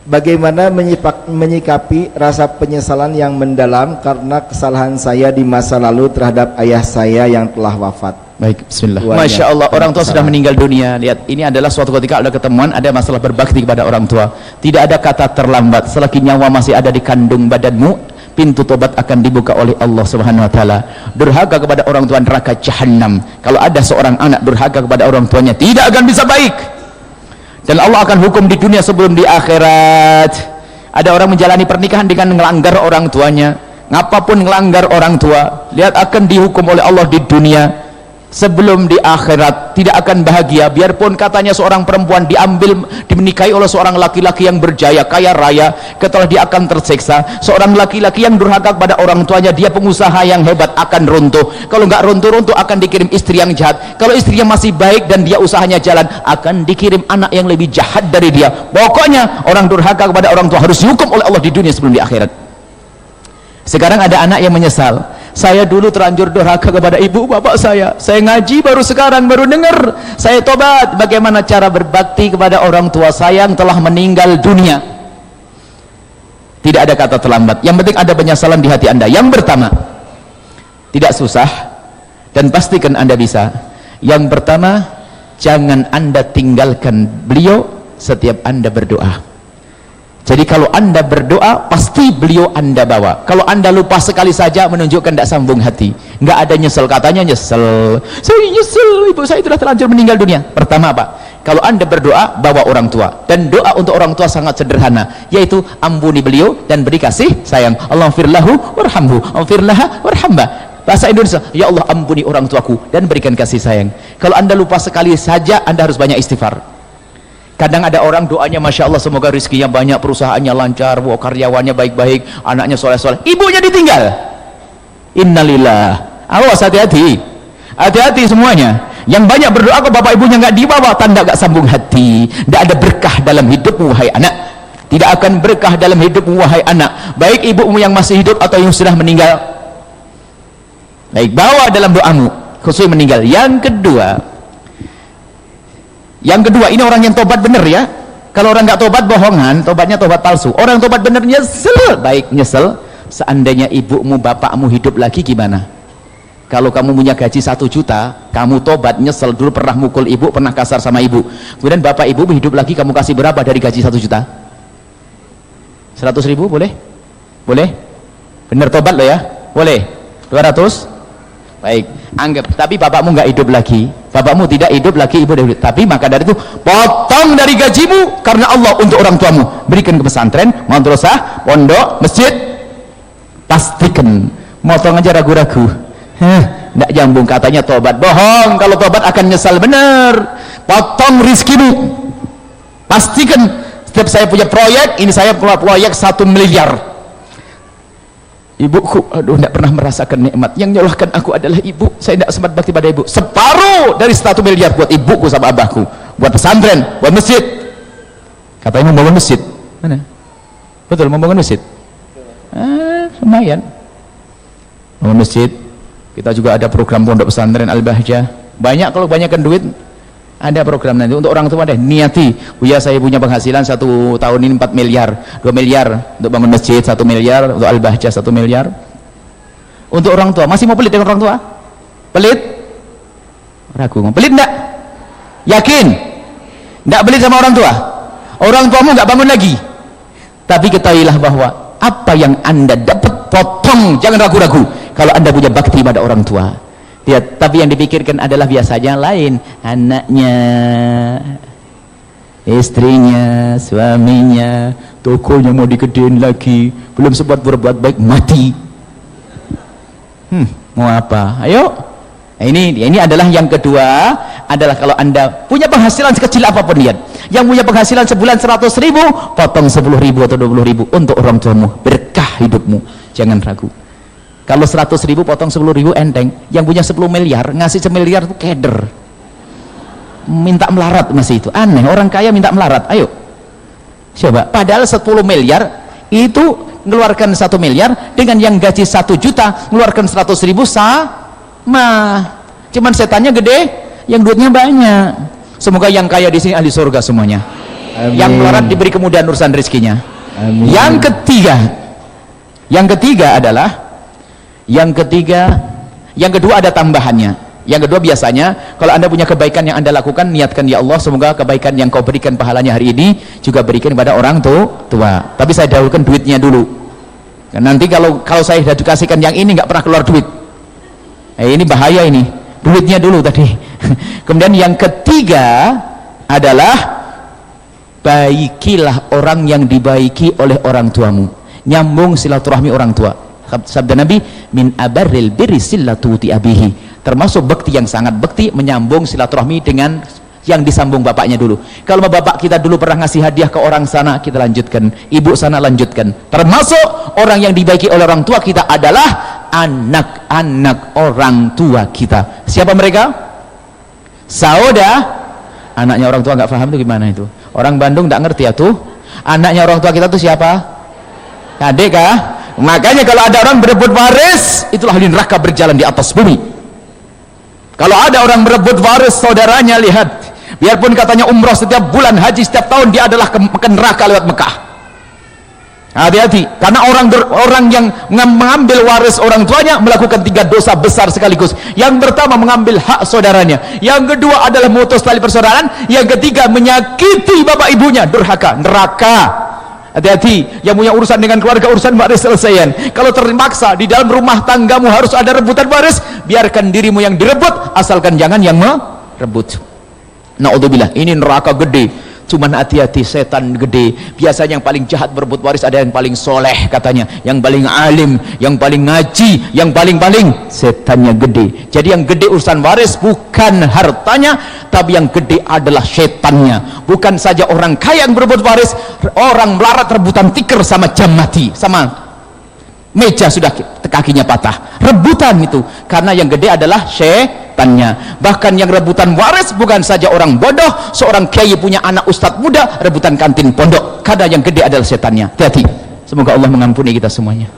bagaimana menyikapi rasa penyesalan yang mendalam karena kesalahan saya di masa lalu terhadap ayah saya yang telah wafat? Baik, bismillah. Masya Allah, orang tua sudah meninggal dunia. Lihat, ini adalah suatu ketika ada ketemuan, ada masalah berbakti kepada orang tua. Tidak ada kata terlambat. Selagi nyawa masih ada di kandung badanmu, pintu tobat akan dibuka oleh Allah Subhanahu wa taala. Durhaka kepada orang tua, neraka jahanam. Kalau ada seorang anak durhaka kepada orang tuanya, tidak akan bisa baik. Dan Allah akan hukum di dunia sebelum di akhirat. Ada orang menjalani pernikahan dengan melanggar orang tuanya. Ngapapun melanggar orang tua, lihat akan dihukum oleh Allah di dunia sebelum di akhirat. Tidak akan bahagia. Biarpun katanya seorang perempuan dinikahi oleh seorang laki-laki yang berjaya, kaya raya, ketika dia akan tersiksa. Seorang laki-laki yang durhaka kepada orang tuanya, dia pengusaha yang hebat, akan runtuh. Kalau nggak runtuh-runtuh akan dikirim istri yang jahat. Kalau istrinya masih baik dan dia usahanya jalan, akan dikirim anak yang lebih jahat dari dia. Pokoknya orang durhaka kepada orang tua harus dihukum oleh Allah di dunia sebelum di akhirat. Sekarang ada anak yang menyesal, saya dulu terlanjur durhaka kepada ibu bapak saya ngaji baru sekarang, baru dengar, saya tobat. Bagaimana cara berbakti kepada orang tua saya yang telah meninggal dunia? Tidak ada kata terlambat, yang penting ada penyesalan di hati anda. Yang pertama, tidak susah dan pastikan anda bisa. Yang pertama, jangan anda tinggalkan beliau setiap anda berdoa. Jadi kalau anda berdoa, pasti beliau anda bawa. Kalau anda lupa sekali saja, menunjukkan tidak sambung hati. Nggak ada nyesel, katanya nyesel, saya nyesel ibu saya telah terlanjur meninggal dunia. Pertama apa? Kalau anda berdoa, bawa orang tua. Dan doa untuk orang tua sangat sederhana, yaitu ampuni beliau dan beri kasih sayang. Allahumfirlahu warhamhu, Allahumfirlaha warhamba. Bahasa Indonesia, ya Allah ampuni orang tuaku dan berikan kasih sayang. Kalau anda lupa sekali saja, anda harus banyak istighfar. Kadang ada orang doanya Masya Allah, semoga rezekinya banyak, perusahaannya lancar, karyawannya baik-baik, anaknya soleh-soleh, ibunya ditinggal. Innalillah. Awas, hati-hati, hati-hati semuanya. Yang banyak berdoa kok bapak ibunya nggak dibawa, tanda nggak sambung hati. Tidak ada berkah dalam hidupmu wahai anak. Tidak akan berkah dalam hidupmu wahai anak, baik ibumu yang masih hidup atau yang sudah meninggal. Baik, bawa dalam doamu khusus meninggal. Yang kedua, ini orang yang tobat bener ya. Kalau orang nggak tobat bohongan, tobatnya tobat palsu. Orang tobat bener nyesel, baik nyesel. Seandainya ibumu bapakmu hidup lagi gimana? Kalau kamu punya gaji 1 juta, kamu tobat nyesel, dulu pernah mukul ibu, pernah kasar sama ibu, kemudian bapak ibu hidup lagi, kamu kasih berapa dari gaji 1 juta? 100.000 boleh? Boleh? Bener tobat loh ya? Boleh? 200? Baik, anggap, tapi bapakmu nggak hidup lagi, bapakmu tidak hidup lagi, ibu hidup, tapi maka dari itu potong dari gajimu karena Allah untuk orang tuamu, berikan ke pesantren, madrasah, pondok, masjid. Pastikan, motong aja ragu-ragu, nggak nyambung, katanya tobat, bohong. Kalau tobat akan nyesal bener. Potong rizkimu, pastikan. Setiap saya punya proyek, ini saya punya proyek 1 miliar. Ibuku, aduh, tidak pernah merasakan nikmat. Yang nyolahkan aku adalah ibu. Saya tidak sempat bakti pada ibu. Separuh dari 1 miliar buat ibuku sama abahku, buat pesantren, buat masjid. Katanya membangun masjid. Mana? Betul, membangun masjid. Lumayan. Membangun masjid. Kita juga ada program pondok pesantren Al-Bahjah. Banyak, kalau banyakkan duit, ada program nanti untuk orang tua deh. Niati, ya saya punya penghasilan 1 tahun ini 4 miliar, 2 miliar untuk bangun masjid, 1 miliar untuk Al-Bahjah, 1 miliar untuk orang tua. Masih mau pelit dengan orang tua? Pelit? Ragu, mau pelit enggak? Yakin? Enggak pelit sama orang tua? Orang tuamu enggak bangun lagi. Tapi ketahuilah bahwa apa yang anda dapat, potong, jangan ragu-ragu. Kalau anda punya bakti pada orang tua, ya, tapi yang dipikirkan adalah biasanya lain, anaknya, istrinya, suaminya, tokonya mau digedein lagi, belum sempat berbuat baik, mati. Mau apa? Ayo. Nah, ini adalah yang kedua, adalah kalau anda punya penghasilan sekecil apapun, lihat, yang punya penghasilan sebulan 100.000, potong 10.000 atau 20.000 untuk orang tuamu, berkah hidupmu, jangan ragu. Kalau 100.000 potong 10.000 enteng. Yang punya 10 miliar ngasih 1 miliar itu keder, minta melarat masih itu. Aneh, orang kaya minta melarat. Ayo coba, padahal 10 miliar itu mengeluarkan 1 miliar dengan yang gaji 1 juta mengeluarkan 100.000 sama. Cuman setannya gede, yang duitnya banyak. Semoga yang kaya di sini ahli surga semuanya. Amin. Yang melarat diberi kemudahan urusan rezekinya. Amin. Yang ketiga adalah yang kedua ada tambahannya. Yang kedua biasanya kalau anda punya kebaikan yang anda lakukan, niatkan ya Allah semoga kebaikan yang kau berikan pahalanya hari ini juga berikan kepada orang tua. Tapi saya dahulukan duitnya dulu. Nanti kalau saya sudah dikasihkan yang ini nggak pernah keluar duit, ini bahaya ini. Duitnya dulu tadi. Kemudian yang ketiga adalah baikilah orang yang dibaiki oleh orang tuamu. Nyambung silaturahmi orang tua. Sabda Nabi, min abarril birri silatuti abihi. Termasuk bakti yang sangat bakti menyambung silaturahmi dengan yang disambung bapaknya dulu. Kalau bapak kita dulu pernah ngasih hadiah ke orang sana, kita lanjutkan. Ibu sana lanjutkan. Termasuk orang yang dibaiki oleh orang tua kita adalah anak-anak orang tua kita. Siapa mereka? Saudara. Anaknya orang tua nggak paham itu gimana itu? Orang Bandung nggak ngerti ya tuh. Anaknya orang tua kita tuh siapa? Adik kah? Makanya kalau ada orang berebut waris, itulah ahli neraka berjalan di atas bumi. Kalau ada orang berebut waris saudaranya, lihat, biarpun katanya umroh setiap bulan, haji setiap tahun, dia adalah ke neraka lewat Mekah. Hati-hati, karena orang yang mengambil waris orang tuanya melakukan 3 dosa besar sekaligus. Yang pertama mengambil hak saudaranya, yang kedua adalah memutus tali persaudaraan, yang ketiga menyakiti bapak ibunya, durhaka, neraka. Hati-hati, yang punya urusan dengan keluarga, urusan waris selesaian. Kalau terpaksa di dalam rumah tanggamu harus ada rebutan waris, biarkan dirimu yang direbut, asalkan jangan yang merebut. Na'udzubillah, ini neraka gede. Cuman hati-hati, setan gede. Biasanya yang paling jahat berebut waris ada yang paling soleh katanya, yang paling alim, yang paling ngaji, yang paling setannya gede. Jadi yang gede urusan waris bukan hartanya, tapi yang gede adalah setannya. Bukan saja orang kaya yang berebut waris, orang melarat rebutan tikar sama jam mati, sama meja sudah kakinya patah, rebutan itu. Karena yang gede adalah setannya. Bahkan yang rebutan waris bukan saja orang bodoh, seorang kiai punya anak ustadz muda rebutan kantin pondok, karena yang gede adalah setannya. Hati-hati, semoga Allah mengampuni kita semuanya.